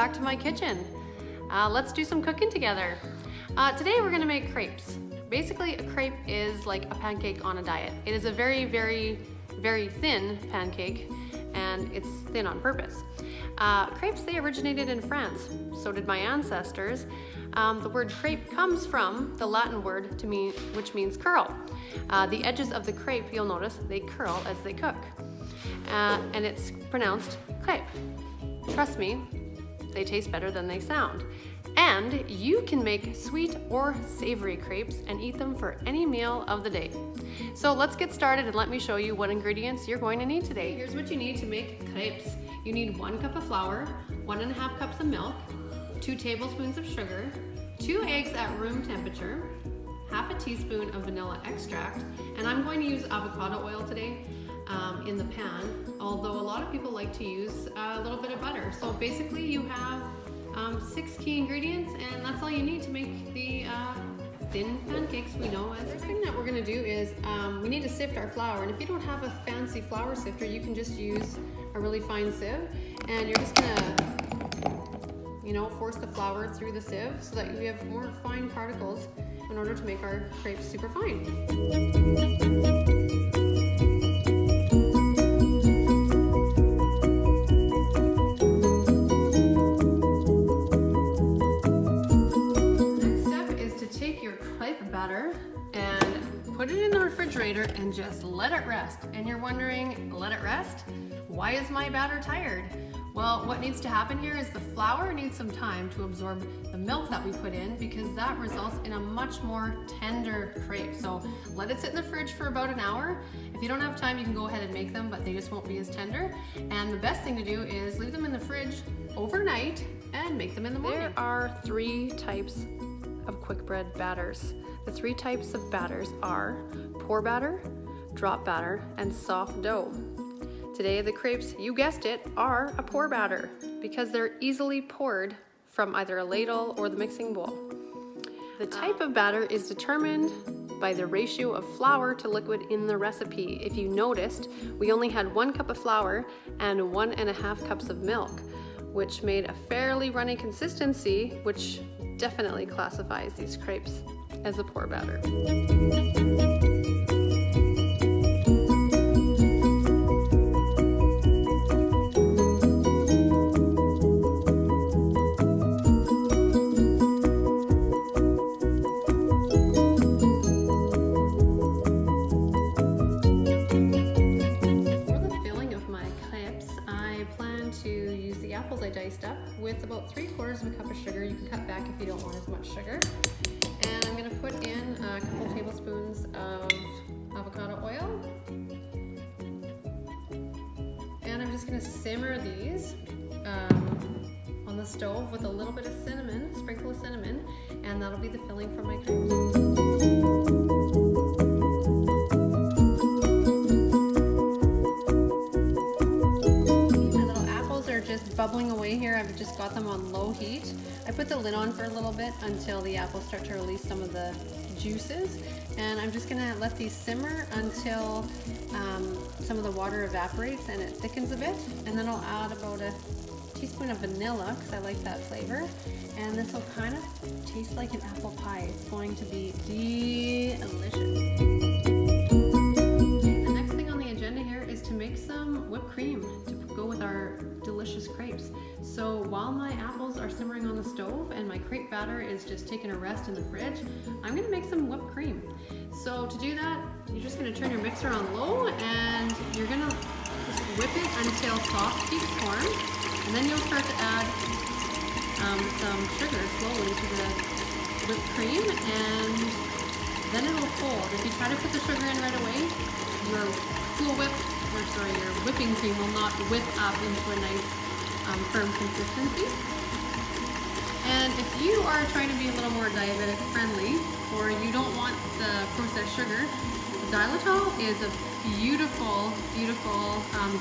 back to my kitchen. Let's do some cooking together. Today we're gonna make crepes. Basically, a crepe is like a pancake on a diet. It is a very, very, very thin pancake, and it's thin on purpose. Crepes, they originated in France. So did my ancestors. The word crepe comes from the Latin word which means curl. The edges of the crepe, you'll notice, they curl as they cook. And it's pronounced crepe. Trust me, they taste better than they sound. And you can make sweet or savory crepes and eat them for any meal of the day. So let's get started and let me show you what ingredients you're going to need today. Here's what you need to make crepes. You need 1 cup of flour, 1.5 cups of milk, 2 tablespoons of sugar, 2 eggs at room temperature, half a teaspoon of vanilla extract, and I'm going to use avocado oil today in the pan, although a lot of people like to use a little bit of butter. So basically you have 6 key ingredients, and that's all you need to make the thin pancakes we know as. The first thing that we're going to do is we need to sift our flour, and if you don't have a fancy flour sifter, you can just use a really fine sieve, and you're just going to force the flour through the sieve so that we have more fine particles in order to make our crepes super fine. Batter and put it in the refrigerator and just let it rest. And you're wondering, let it rest? Why is my batter tired? Well, what needs to happen here is the flour needs some time to absorb the milk that we put in, because that results in a much more tender crepe. So let it sit in the fridge for about an hour. If you don't have time, you can go ahead and make them, but they just won't be as tender. And the best thing to do is leave them in the fridge overnight and make them in the morning. There are 3 types of quick bread batters. The 3 types of batters are pour batter, drop batter, and soft dough. Today the crepes, you guessed it, are a pour batter because they're easily poured from either a ladle or the mixing bowl. The type of batter is determined by the ratio of flour to liquid in the recipe. If you noticed, we only had 1 cup of flour and 1.5 cups of milk, which made a fairly runny consistency, which definitely classifies these crepes as a pour batter. Apples I diced up with about 3/4 of a cup of sugar. You can cut back if you don't want as much sugar. And I'm going to put in a couple tablespoons of avocado oil. And I'm just going to simmer these on the stove with a little bit of cinnamon, sprinkle of cinnamon, and that'll be the filling for my crepes. Bubbling away here. I've just got them on low heat. I put the lid on for a little bit until the apples start to release some of the juices, and I'm just gonna let these simmer until some of the water evaporates and it thickens a bit, and then I'll add about a teaspoon of vanilla because I like that flavor, and this will kind of taste like an apple pie. It's going to be delicious. The next thing on the agenda here is to make some whipped cream to go with our delicious crepes. So while my apples are simmering on the stove and my crepe batter is just taking a rest in the fridge, I'm gonna make some whipped cream. So to do that, you're just gonna turn your mixer on low and you're gonna just whip it until soft keeps form, and then you'll start to add some sugar slowly to the whipped cream, and then it'll fold. If you try to put the sugar in right away, your whipping cream will not whip up into a nice firm consistency. And if you are trying to be a little more diabetic friendly, or you don't want the processed sugar, xylitol is a beautiful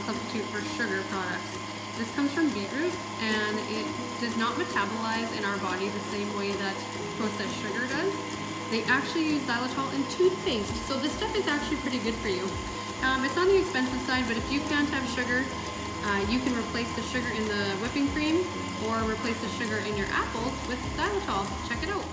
substitute for sugar products. This comes from beetroot, and it does not metabolize in our body the same way that processed sugar does. They actually use xylitol in toothpaste, so this stuff is actually pretty good for you. It's on the expensive side, but if you can't have sugar, You can replace the sugar in the whipping cream or replace the sugar in your apples with xylitol. Check it out.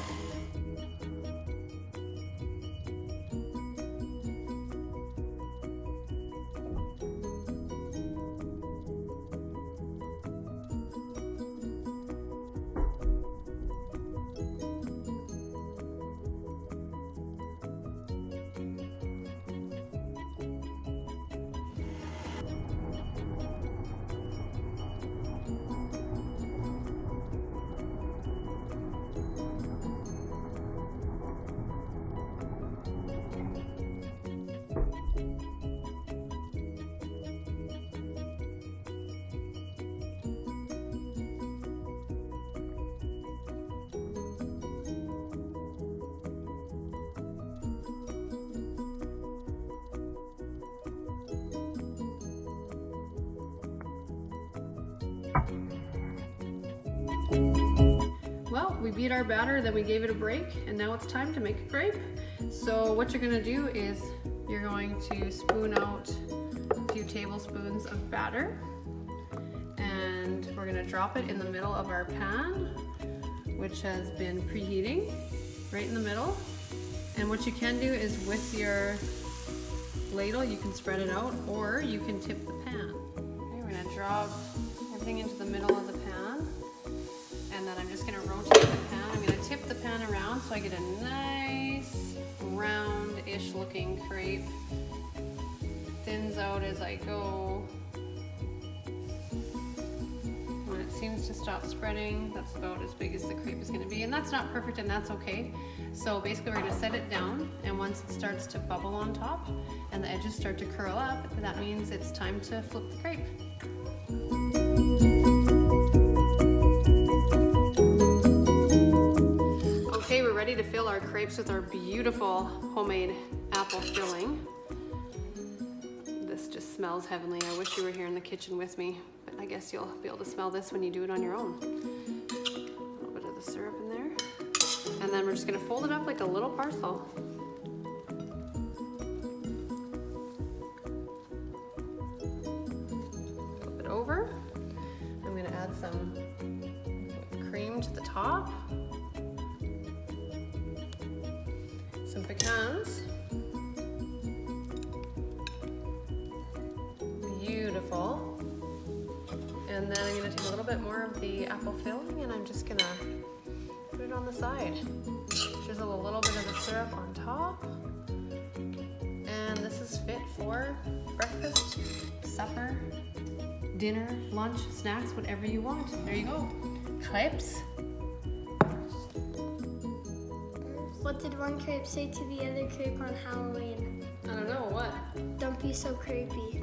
Well, we beat our batter, then we gave it a break, and now it's time to make a crepe. So what you're gonna do is you're going to spoon out a few tablespoons of batter, and we're gonna drop it in the middle of our pan, which has been preheating, right in the middle. And what you can do is with your ladle, you can spread it out, or you can tip the pan. Okay, we're gonna drop everything into the middle of the pan. And then I'm just gonna rotate the pan. I'm gonna tip the pan around so I get a nice round-ish looking crepe. Thins out as I go. When it seems to stop spreading, that's about as big as the crepe is gonna be. And that's not perfect, and that's okay. So basically we're gonna set it down, and once it starts to bubble on top and the edges start to curl up, that means it's time to flip the crepe. Okay, we're ready to fill our crepes with our beautiful homemade apple filling. This just smells heavenly. I wish you were here in the kitchen with me, but I guess you'll be able to smell this when you do it on your own. A little bit of the syrup in there. And then we're just gonna fold it up like a little parcel. Flip it over. I'm gonna add some cream to the top. Some pecans. Beautiful. And then I'm gonna take a little bit more of the apple filling, and I'm just gonna put it on the side. Drizzle a little bit of the syrup on top. And this is fit for breakfast, supper, dinner, lunch, snacks, whatever you want. There you go. Crepes. What did one crepe say to the other crepe on Halloween? I don't know, what? Don't be so creepy.